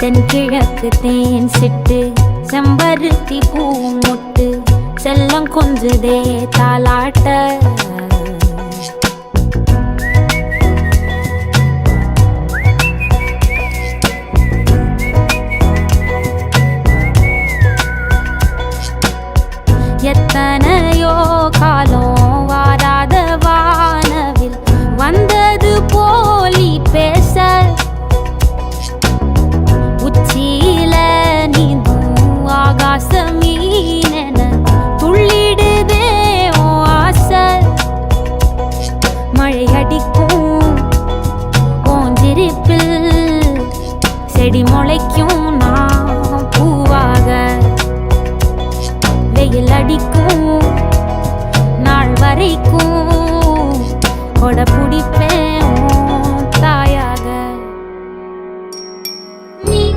தென்கிழக்கு தேன் சிட்டு செம்பருத்தி பூ முட்டு செல்லம் கொஞ்சுதே தாலாட்ட எத்தனையோ காலம் வாராத வானவில் வந்தது போலி பேச உச்சியில நீந்தும் ஆகாச மீனென துள்ளிடுதே உன் ஆசை மழை அடிக்கும் ஓஞ்சிருப்பில் செடி முளைக்கும் நான் பூவாக வெயில் அடிக்கும் நாள் வரைக்கும் கொடை பிடிப்ப